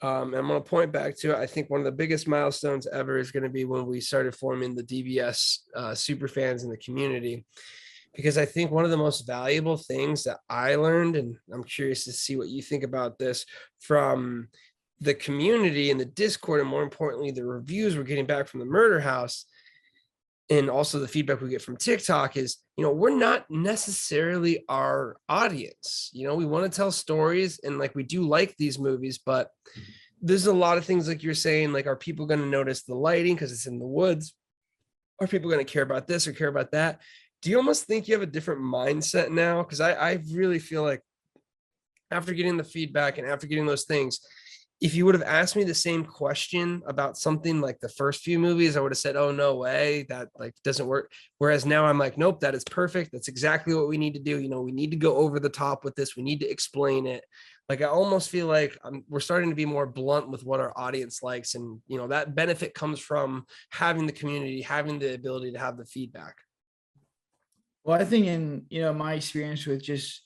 And I'm going to point back to it. I think one of the biggest milestones ever is going to be when we started forming the DBS super fans in the community. Because I think one of the most valuable things that I learned, and I'm curious to see what you think about this from the community and the Discord, and more importantly, the reviews we're getting back from the Murder House, and also the feedback we get from TikTok is, we're not necessarily our audience. We want to tell stories and like we do like these movies, but there's a lot of things like you're saying, like, are people going to notice the lighting because it's in the woods? Are people going to care about this or care about that? Do you almost think you have a different mindset now? Because I really feel like after getting the feedback and after getting those things, if you would have asked me the same question about something like the first few movies, I would have said, oh, no way, that like doesn't work. Whereas now I'm like, nope, that is perfect. That's exactly what we need to do. We need to go over the top with this. We need to explain it. Like, I almost feel like we're starting to be more blunt with what our audience likes. And, that benefit comes from having the community, having the ability to have the feedback. Well, I think in, my experience with just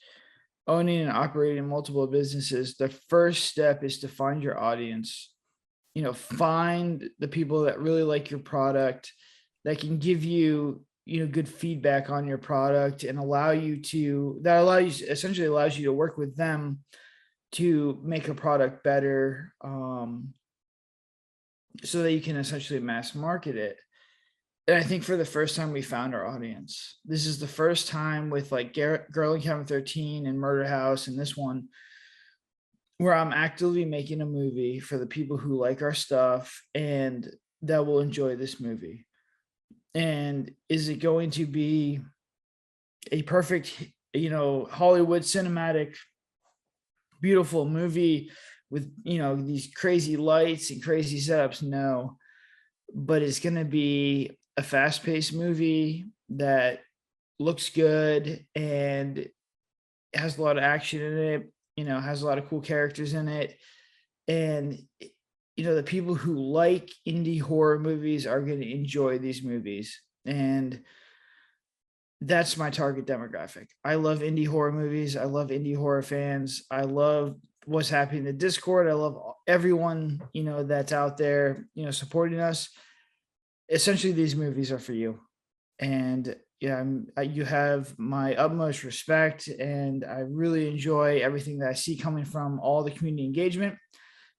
owning and operating multiple businesses, the first step is to find your audience. Find the people that really like your product, that can give you, good feedback on your product and essentially allows you to work with them to make a product better, so that you can essentially mass market it. And I think for the first time we found our audience. This is the first time with like Girl and Kevin 13 and Murder House and this one where I'm actively making a movie for the people who like our stuff and that will enjoy this movie. And is it going to be a perfect, Hollywood cinematic, beautiful movie with, these crazy lights and crazy setups? No, but it's going to be a fast-paced movie that looks good and has a lot of action in it, has a lot of cool characters in it. And, the people who like indie horror movies are going to enjoy these movies. And that's my target demographic. I love indie horror movies. I love indie horror fans. I love what's happening in the Discord. I love everyone, that's out there, supporting us. Essentially, these movies are for you. And yeah, you have my utmost respect, and I really enjoy everything that I see coming from all the community engagement.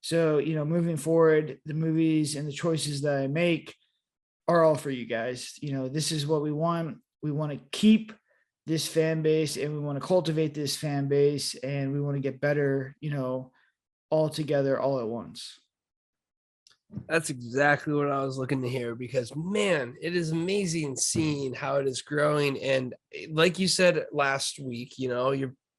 So, moving forward, the movies and the choices that I make are all for you guys. This is what we want. We want to keep this fan base and we want to cultivate this fan base and we want to get better, all together, all at once. That's exactly what I was looking to hear, because man, it is amazing seeing how it is growing. And like you said last week,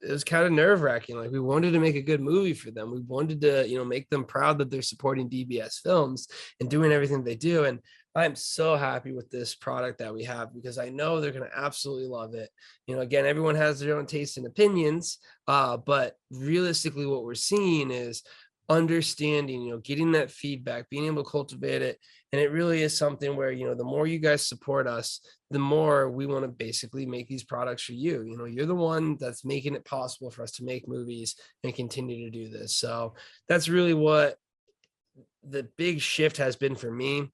it was kind of nerve wracking. Like, we wanted to make a good movie for them. We wanted to, make them proud that they're supporting DBS films and doing everything they do. And I'm so happy with this product that we have, because I know they're going to absolutely love it. Again, everyone has their own taste and opinions, but realistically, what we're seeing is understanding, getting that feedback, being able to cultivate it. And it really is something where, the more you guys support us, the more we want to basically make these products for you. You're the one that's making it possible for us to make movies and continue to do this. So that's really what the big shift has been for me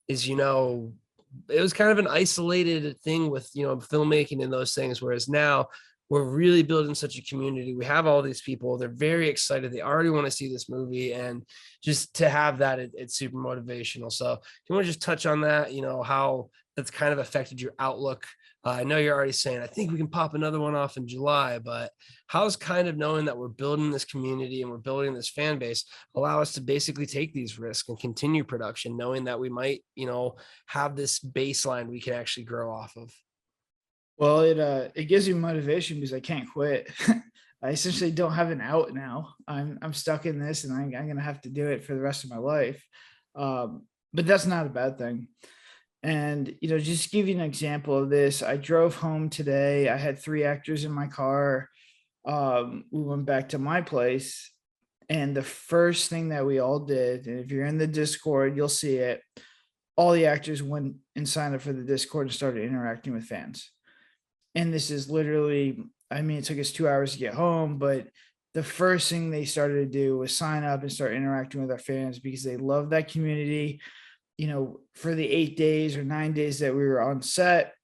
is, it was kind of an isolated thing with, filmmaking and those things. Whereas now we're really building such a community. We have all these people. They're very excited. They already want to see this movie. And just to have that, it's super motivational. So do you want to just touch on that, how that's kind of affected your outlook? I know you're already saying, I think we can pop another one off in July, but how's kind of knowing that we're building this community and we're building this fan base allow us to basically take these risks and continue production, knowing that we might, have this baseline we can actually grow off of? Well, it gives me motivation because I can't quit. I essentially don't have an out now. I'm stuck in this, and I'm gonna have to do it for the rest of my life. But that's not a bad thing. And just to give you an example of this, I drove home today. I had 3 actors in my car. We went back to my place, and the first thing that we all did, and if you're in the Discord, you'll see it. All the actors went and signed up for the Discord and started interacting with fans. And this is literally, I mean, it took us 2 hours to get home, but the first thing they started to do was sign up and start interacting with our fans because they love that community. For the 8 days or 9 days that we were on set,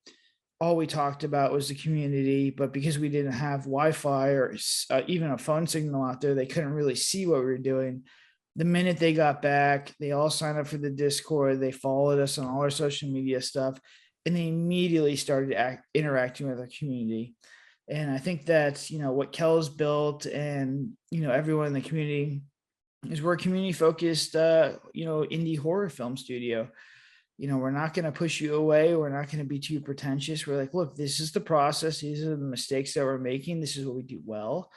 all we talked about was the community. But because we didn't have Wi-Fi or even a phone signal out there, they couldn't really see what we were doing. The minute they got back, they all signed up for the Discord. They followed us on all our social media stuff, and they immediately started interacting with our community. And I think that's, what Kel's built, and, everyone in the community is we're a community focused, indie horror film studio. We're not going to push you away. We're not going to be too pretentious. We're like, look, this is the process. These are the mistakes that we're making. This is what we do well.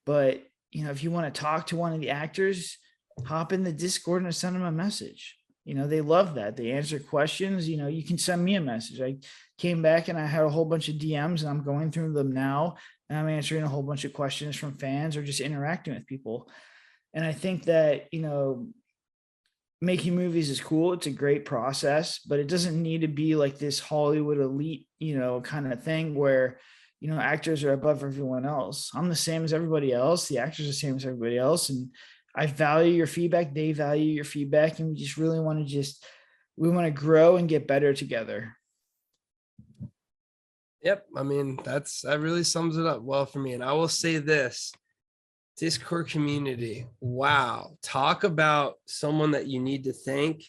But, if you want to talk to one of the actors, hop in the Discord and send them a message. They love that. They answer questions. You can send me a message. I came back and I had a whole bunch of DMs, and I'm going through them now. And I'm answering a whole bunch of questions from fans or just interacting with people. And I think that, making movies is cool. It's a great process, but it doesn't need to be like this Hollywood elite, kind of thing where, actors are above everyone else. I'm the same as everybody else. The actors are the same as everybody else. And I value your feedback. They value your feedback. And we just really want to grow and get better together. Yep. I mean, that really sums it up well for me. And I will say this: Discord community. Wow. Talk about someone that you need to thank.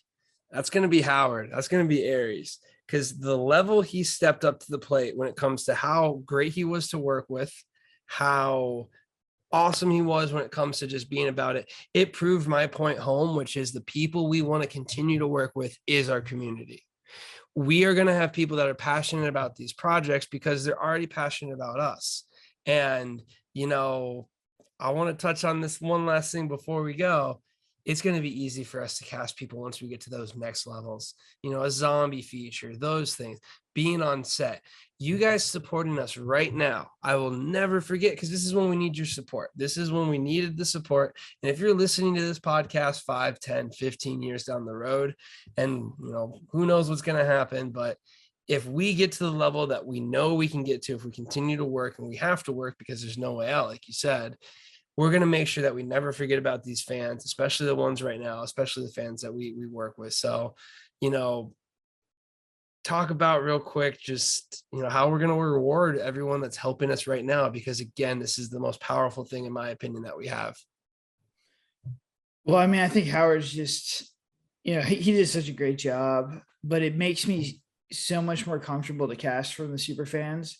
That's going to be Howard. That's going to be Aries, because the level he stepped up to the plate when it comes to how great he was to work with, how awesome he was when it comes to just being about it. It proved my point home, which is the people we want to continue to work with is our community. We are going to have people that are passionate about these projects because they're already passionate about us. And, I want to touch on this one last thing before we go. It's going to be easy for us to cast people once we get to those next levels, a zombie feature, those things, being on set. You guys supporting us right now, I will never forget, because this is when we need your support. This is when we needed the support. And if you're listening to this podcast 5, 10, 15 years down the road, and, who knows what's going to happen, but if we get to the level that we know we can get to, if we continue to work, and we have to work because there's no way out, like you said, we're going to make sure that we never forget about these fans, especially the ones right now, especially the fans that we work with. So, talk about real quick, just, how we're going to reward everyone that's helping us right now, because again, this is the most powerful thing, in my opinion, that we have. Well, I mean, I think Howard's just, he did such a great job, but it makes me so much more comfortable to cast from the super fans,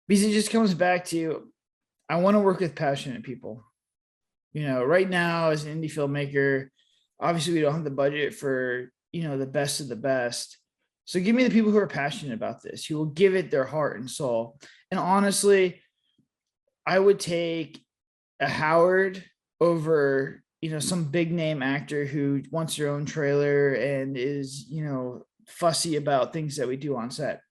because it just comes back to, I want to work with passionate people. Right now as an indie filmmaker, obviously we don't have the budget for, the best of the best. So give me the people who are passionate about this, who will give it their heart and soul. And honestly, I would take a Howard over, some big name actor who wants their own trailer and is, fussy about things that we do on set.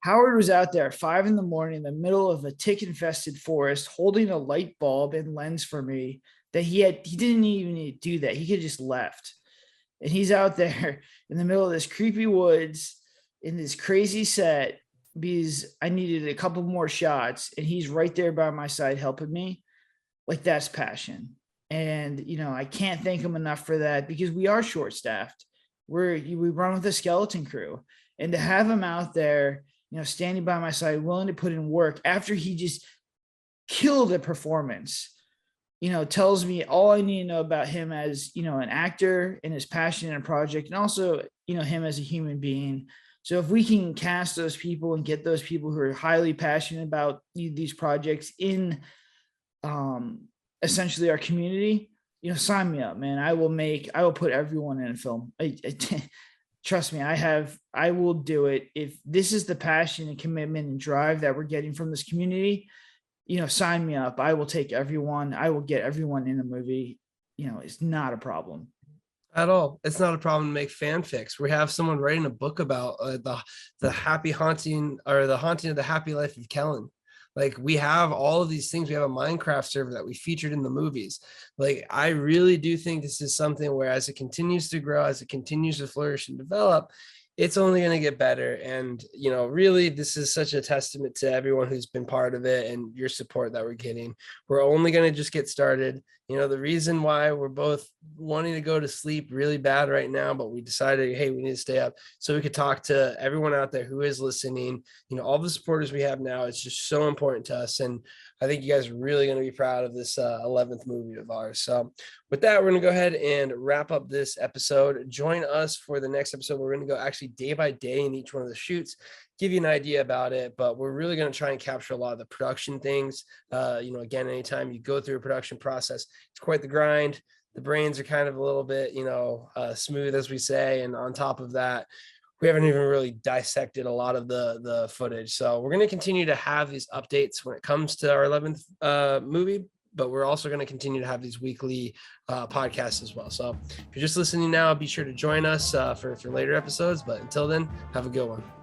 Howard was out there at 5 a.m. in the middle of a tick-infested forest, holding a light bulb and lens for me that he didn't even need to do that. He could have just left. And he's out there in the middle of this creepy woods in this crazy set because I needed a couple more shots, and he's right there by my side helping me. Like, that's passion. And, I can't thank him enough for that, because we are short-staffed. We run with a skeleton crew, and to have him out there, standing by my side, willing to put in work after he just killed a performance, tells me all I need to know about him as, an actor and his passion in a project, and also, him as a human being. So if we can cast those people and get those people who are highly passionate about these projects in essentially our community, sign me up, man. I will put everyone in a film. Trust me, I will do it. If this is the passion and commitment and drive that we're getting from this community, sign me up. I will take everyone. I will get everyone in a movie. It's not a problem at all. It's not a problem to make fanfics. We have someone writing a book about the happy haunting, or the haunting of the happy life of Kellen. Like, we have all of these things. We have a Minecraft server that we featured in the movies. Like, I really do think this is something where, as it continues to grow, as it continues to flourish and develop, it's only going to get better. And, really, this is such a testament to everyone who's been part of it and your support that we're getting. We're only going to just get started. The reason why we're both wanting to go to sleep really bad right now, but we decided, hey, we need to stay up so we could talk to everyone out there who is listening. All the supporters we have now, it's just so important to us. And I think you guys are really going to be proud of this 11th movie of ours. So with that, we're going to go ahead and wrap up this episode. Join us for the next episode. We're going to go actually day by day in each one of the shoots, give you an idea about it, but we're really going to try and capture a lot of the production things. Again, anytime you go through a production process, it's quite the grind. The brains are kind of a little bit, smooth, as we say. And on top of that, we haven't even really dissected a lot of the footage. So we're going to continue to have these updates when it comes to our 11th movie, but we're also going to continue to have these weekly podcasts as well. So if you're just listening now, be sure to join us for later episodes. But until then, have a good one.